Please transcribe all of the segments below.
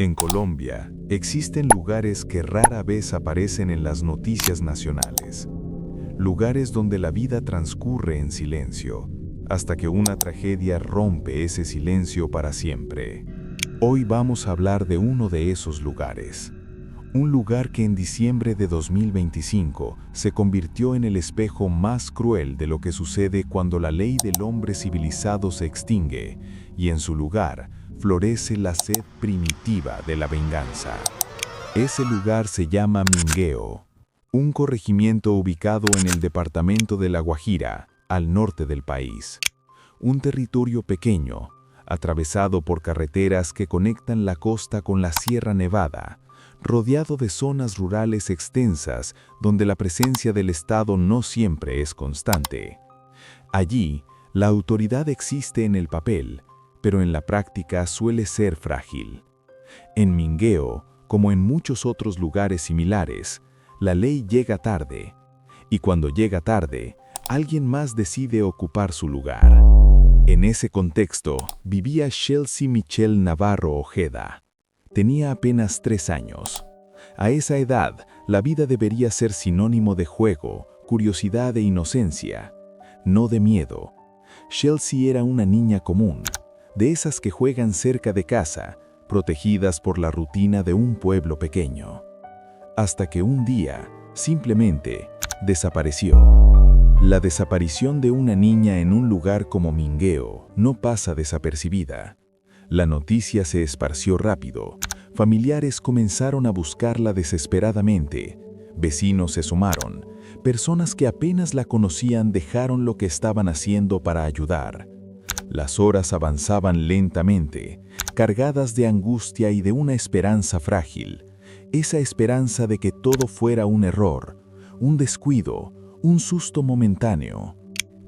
En Colombia, existen lugares que rara vez aparecen en las noticias nacionales. Lugares donde la vida transcurre en silencio, hasta que una tragedia rompe ese silencio para siempre. Hoy vamos a hablar de uno de esos lugares. Un lugar que en diciembre de 2025 se convirtió en el espejo más cruel de lo que sucede cuando la ley del hombre civilizado se extingue y en su lugar florece la sed primitiva de la venganza. Ese lugar se llama Mingueo, un corregimiento ubicado en el departamento de La Guajira, al norte del país. Un territorio pequeño, atravesado por carreteras que conectan la costa con la Sierra Nevada, rodeado de zonas rurales extensas donde la presencia del Estado no siempre es constante. Allí, la autoridad existe en el papel, pero en la práctica suele ser frágil. En Mingueo, como en muchos otros lugares similares, la ley llega tarde, y cuando llega tarde, alguien más decide ocupar su lugar. En ese contexto, vivía Chelsea Michelle Navarro Ojeda. Tenía apenas 3 años. A esa edad, la vida debería ser sinónimo de juego, curiosidad e inocencia, no de miedo. Chelsea era una niña común, de esas que juegan cerca de casa, protegidas por la rutina de un pueblo pequeño. Hasta que un día, simplemente, desapareció. La desaparición de una niña en un lugar como Mingueo no pasa desapercibida. La noticia se esparció rápido. Familiares comenzaron a buscarla desesperadamente. Vecinos se sumaron. Personas que apenas la conocían dejaron lo que estaban haciendo para ayudar. Las horas avanzaban lentamente, cargadas de angustia y de una esperanza frágil. Esa esperanza de que todo fuera un error, un descuido, un susto momentáneo.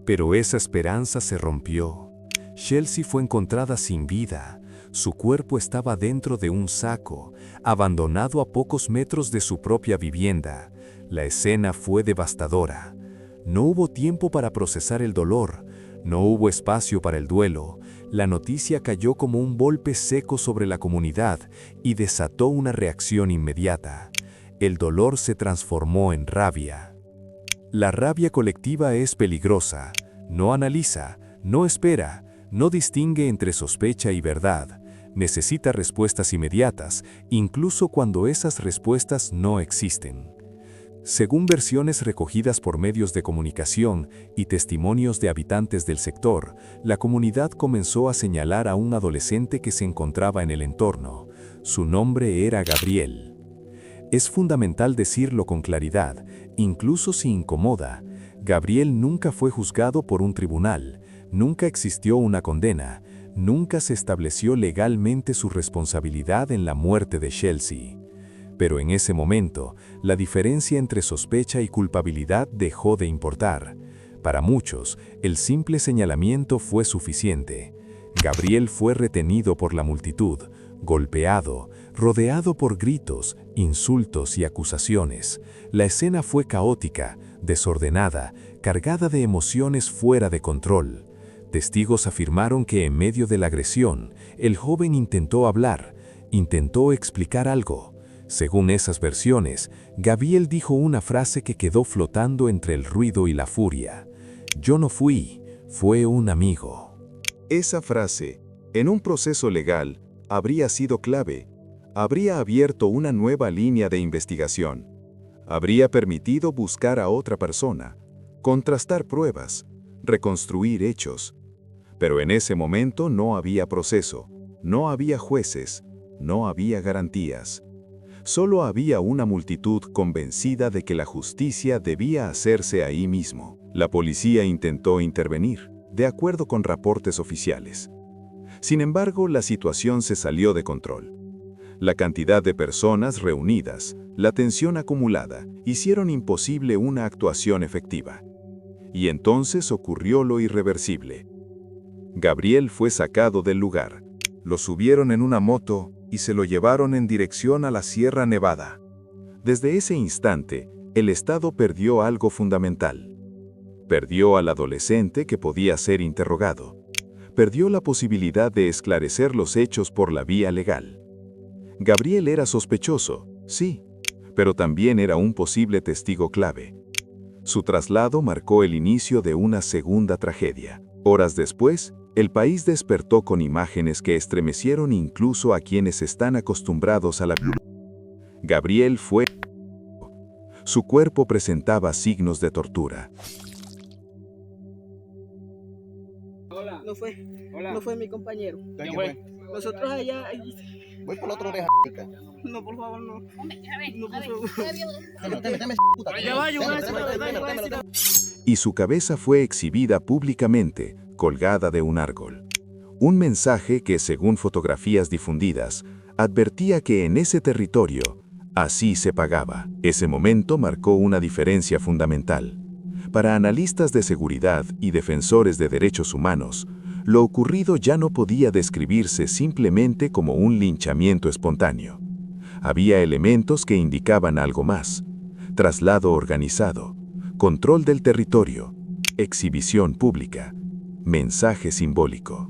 Pero esa esperanza se rompió. Chelsea fue encontrada sin vida. Su cuerpo estaba dentro de un saco, abandonado a pocos metros de su propia vivienda. La escena fue devastadora. No hubo tiempo para procesar el dolor. No hubo espacio para el duelo. La noticia cayó como un golpe seco sobre la comunidad y desató una reacción inmediata. El dolor se transformó en rabia. La rabia colectiva es peligrosa. No analiza, no espera, no distingue entre sospecha y verdad. Necesita respuestas inmediatas, incluso cuando esas respuestas no existen. Según versiones recogidas por medios de comunicación y testimonios de habitantes del sector, la comunidad comenzó a señalar a un adolescente que se encontraba en el entorno. Su nombre era Gabriel. Es fundamental decirlo con claridad, incluso si incomoda. Gabriel nunca fue juzgado por un tribunal, nunca existió una condena, nunca se estableció legalmente su responsabilidad en la muerte de Chelsea. Pero en ese momento, la diferencia entre sospecha y culpabilidad dejó de importar. Para muchos, el simple señalamiento fue suficiente. Gabriel fue retenido por la multitud, golpeado, rodeado por gritos, insultos y acusaciones. La escena fue caótica, desordenada, cargada de emociones fuera de control. Testigos afirmaron que en medio de la agresión, el joven intentó hablar, intentó explicar algo. Según esas versiones, Gabriel dijo una frase que quedó flotando entre el ruido y la furia. «Yo no fui, fue un amigo». Esa frase, en un proceso legal, habría sido clave. Habría abierto una nueva línea de investigación. Habría permitido buscar a otra persona, contrastar pruebas, reconstruir hechos. Pero en ese momento no había proceso, no había jueces, no había garantías. Solo había una multitud convencida de que la justicia debía hacerse ahí mismo. La policía intentó intervenir, de acuerdo con reportes oficiales. Sin embargo, la situación se salió de control. La cantidad de personas reunidas, la tensión acumulada, hicieron imposible una actuación efectiva. Y entonces ocurrió lo irreversible. Gabriel fue sacado del lugar. Lo subieron en una moto y se lo llevaron en dirección a la Sierra Nevada. Desde ese instante, el Estado perdió algo fundamental. Perdió al adolescente que podía ser interrogado. Perdió la posibilidad de esclarecer los hechos por la vía legal. Gabriel era sospechoso, sí, pero también era un posible testigo clave. Su traslado marcó el inicio de una segunda tragedia. Horas después, el país despertó con imágenes que estremecieron incluso a quienes están acostumbrados a la violencia. Gabriel fue... Su cuerpo presentaba signos de tortura. Hola. No fue, Hola. no fue mi compañero. ¿Quién fue? Nosotros allá, Voy por la otra oreja. no, por favor, no. No, por favor. Dame, puta. Ya va, yo voy a decir la verdad, yo voy a decir la Y su cabeza fue exhibida públicamente, colgada de un árbol. Un mensaje que, según fotografías difundidas, advertía que en ese territorio, así se pagaba. Ese momento marcó una diferencia fundamental. Para analistas de seguridad y defensores de derechos humanos, lo ocurrido ya no podía describirse simplemente como un linchamiento espontáneo. Había elementos que indicaban algo más: traslado organizado, control del territorio, exhibición pública, mensaje simbólico.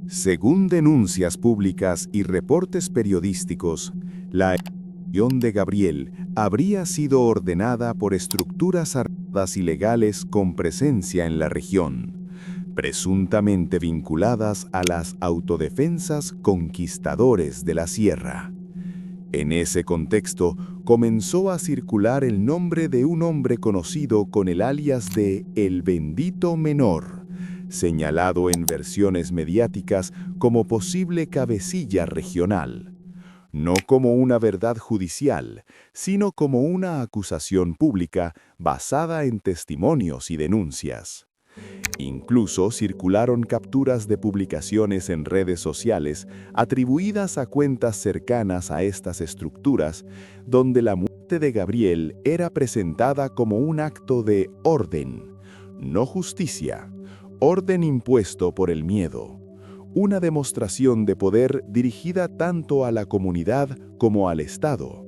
Según denuncias públicas y reportes periodísticos, la ejecución de Gabriel habría sido ordenada por estructuras armadas ilegales con presencia en la región, presuntamente vinculadas a las autodefensas conquistadores de la sierra. En ese contexto, comenzó a circular el nombre de un hombre conocido con el alias de El Bendito Menor, señalado en versiones mediáticas como posible cabecilla regional. No como una verdad judicial, sino como una acusación pública basada en testimonios y denuncias. Incluso circularon capturas de publicaciones en redes sociales atribuidas a cuentas cercanas a estas estructuras, donde la muerte de Gabriel era presentada como un acto de orden, no justicia, orden impuesto por el miedo, una demostración de poder dirigida tanto a la comunidad como al Estado.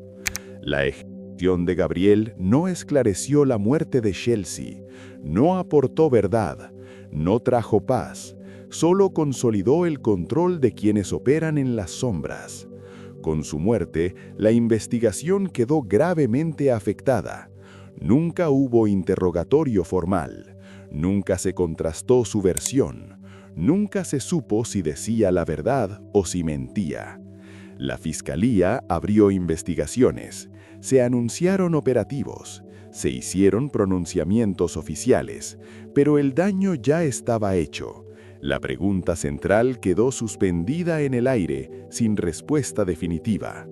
La ejecución de Gabriel no esclareció la muerte de Chelsea, no aportó verdad, no trajo paz, solo consolidó el control de quienes operan en las sombras. Con su muerte, la investigación quedó gravemente afectada. Nunca hubo interrogatorio formal, nunca se contrastó su versión, nunca se supo si decía la verdad o si mentía. La Fiscalía abrió investigaciones, se anunciaron operativos, se hicieron pronunciamientos oficiales, pero el daño ya estaba hecho. La pregunta central quedó suspendida en el aire, sin respuesta definitiva.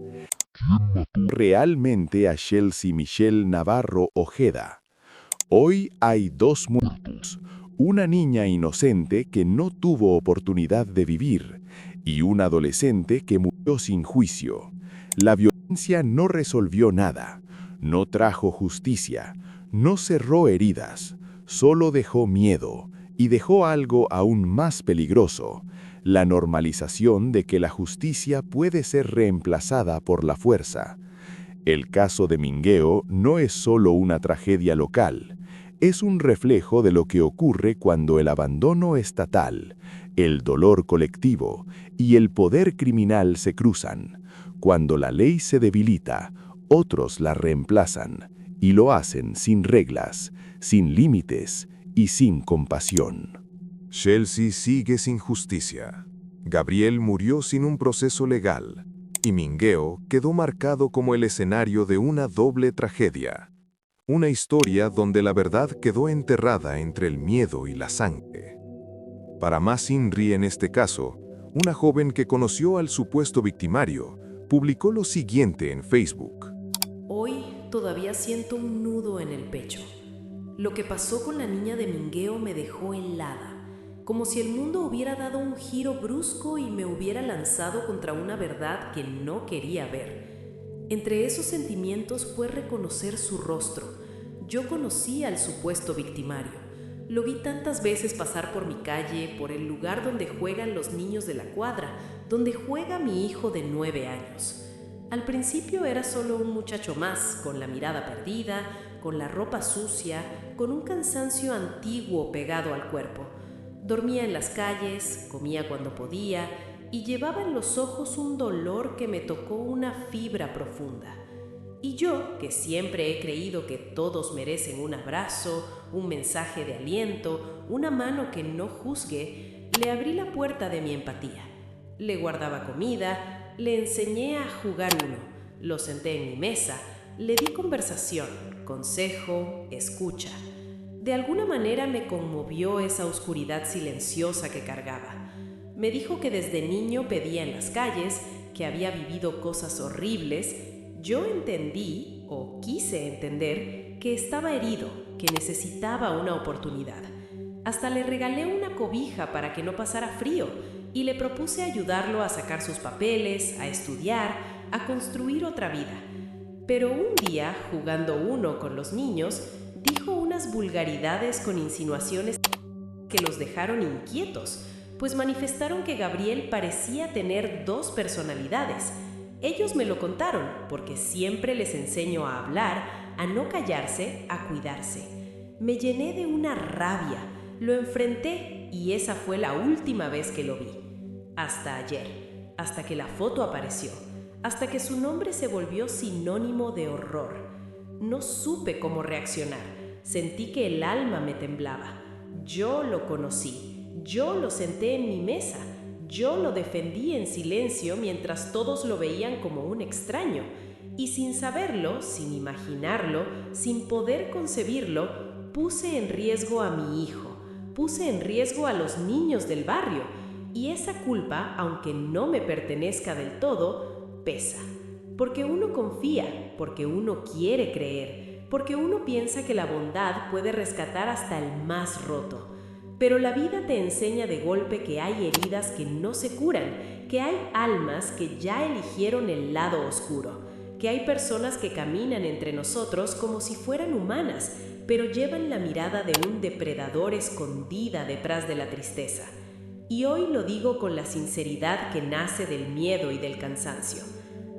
¿Quién mató realmente a Chelsea Michelle Navarro Ojeda? Hoy hay dos muertos, una niña inocente que no tuvo oportunidad de vivir y un adolescente que murió sin juicio. La violencia no resolvió nada, no trajo justicia, no cerró heridas, solo dejó miedo y dejó algo aún más peligroso: la normalización de que la justicia puede ser reemplazada por la fuerza. El caso de Mingueo no es solo una tragedia local, es un reflejo de lo que ocurre cuando el abandono estatal, el dolor colectivo y el poder criminal se cruzan. Cuando la ley se debilita, otros la reemplazan, y lo hacen sin reglas, sin límites y sin compasión. Chelsea sigue sin justicia. Gabriel murió sin un proceso legal, y Mingueo quedó marcado como el escenario de una doble tragedia. Una historia donde la verdad quedó enterrada entre el miedo y la sangre. Para más INRI en este caso, una joven que conoció al supuesto victimario publicó lo siguiente en Facebook. Hoy todavía siento un nudo en el pecho. Lo que pasó con la niña de Mingueo me dejó helada, como si el mundo hubiera dado un giro brusco y me hubiera lanzado contra una verdad que no quería ver. Entre esos sentimientos fue reconocer su rostro. Yo conocí al supuesto victimario. Lo vi tantas veces pasar por mi calle, por el lugar donde juegan los niños de la cuadra, donde juega mi hijo de 9 años. Al principio era solo un muchacho más, con la mirada perdida, con la ropa sucia, con un cansancio antiguo pegado al cuerpo. Dormía en las calles, comía cuando podía, y llevaba en los ojos un dolor que me tocó una fibra profunda. Y yo, que siempre he creído que todos merecen un abrazo, un mensaje de aliento, una mano que no juzgue, le abrí la puerta de mi empatía. Le guardaba comida, le enseñé a jugar uno, lo senté en mi mesa, le di conversación, consejo, escucha. De alguna manera me conmovió esa oscuridad silenciosa que cargaba. Me dijo que desde niño pedía en las calles, que había vivido cosas horribles. Yo entendí, o quise entender, que estaba herido, que necesitaba una oportunidad. Hasta le regalé una cobija para que no pasara frío y le propuse ayudarlo a sacar sus papeles, a estudiar, a construir otra vida. Pero un día, jugando uno con los niños, dijo unas vulgaridades con insinuaciones que los dejaron inquietos, pues manifestaron que Gabriel parecía tener 2 personalidades. Ellos me lo contaron, porque siempre les enseño a hablar, a no callarse, a cuidarse. Me llené de una rabia, lo enfrenté y esa fue la última vez que lo vi. Hasta ayer, hasta que la foto apareció, hasta que su nombre se volvió sinónimo de horror. No supe cómo reaccionar, sentí que el alma me temblaba. Yo lo conocí, yo lo senté en mi mesa, yo lo defendí en silencio mientras todos lo veían como un extraño. Y sin saberlo, sin imaginarlo, sin poder concebirlo, puse en riesgo a mi hijo, puse en riesgo a los niños del barrio. Y esa culpa, aunque no me pertenezca del todo, pesa. Porque uno confía, porque uno quiere creer, porque uno piensa que la bondad puede rescatar hasta el más roto. Pero la vida te enseña de golpe que hay heridas que no se curan, que hay almas que ya eligieron el lado oscuro, que hay personas que caminan entre nosotros como si fueran humanas, pero llevan la mirada de un depredador escondida detrás de la tristeza. Y hoy lo digo con la sinceridad que nace del miedo y del cansancio.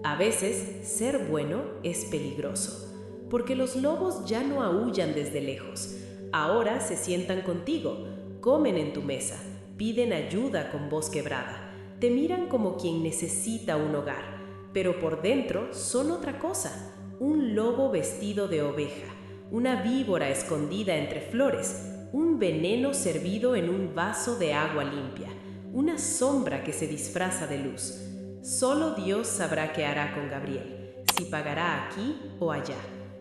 A veces, ser bueno es peligroso, porque los lobos ya no aúllan desde lejos. Ahora se sientan contigo, comen en tu mesa, piden ayuda con voz quebrada, te miran como quien necesita un hogar, pero por dentro son otra cosa, un lobo vestido de oveja, una víbora escondida entre flores, un veneno servido en un vaso de agua limpia, una sombra que se disfraza de luz. Solo Dios sabrá qué hará con Gabriel, si pagará aquí o allá,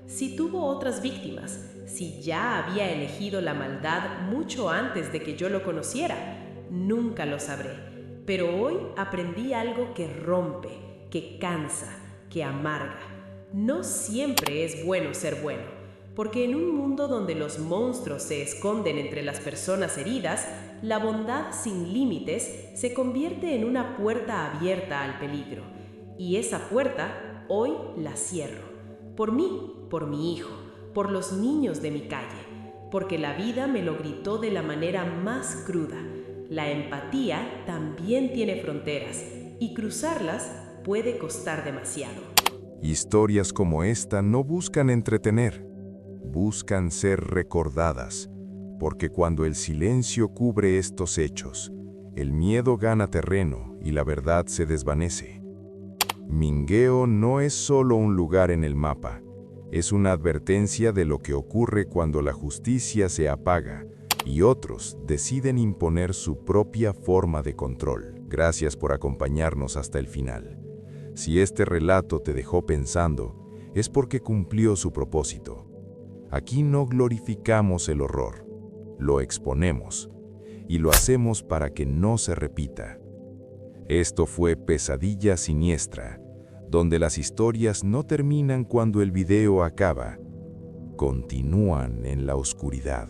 si tuvo otras víctimas, si ya había elegido la maldad mucho antes de que yo lo conociera. Nunca lo sabré, pero hoy aprendí algo que rompe, que cansa, que amarga. No siempre es bueno ser bueno, porque en un mundo donde los monstruos se esconden entre las personas heridas, la bondad sin límites se convierte en una puerta abierta al peligro. Y esa puerta hoy la cierro. Por mí, por mi hijo, por los niños de mi calle, porque la vida me lo gritó de la manera más cruda. La empatía también tiene fronteras y cruzarlas puede costar demasiado. Historias como esta no buscan entretener, buscan ser recordadas, porque cuando el silencio cubre estos hechos, el miedo gana terreno y la verdad se desvanece. Mingueo no es solo un lugar en el mapa, es una advertencia de lo que ocurre cuando la justicia se apaga y otros deciden imponer su propia forma de control. Gracias por acompañarnos hasta el final. Si este relato te dejó pensando, es porque cumplió su propósito. Aquí no glorificamos el horror, lo exponemos y lo hacemos para que no se repita. Esto fue Pesadilla Siniestra, donde las historias no terminan cuando el video acaba, continúan en la oscuridad.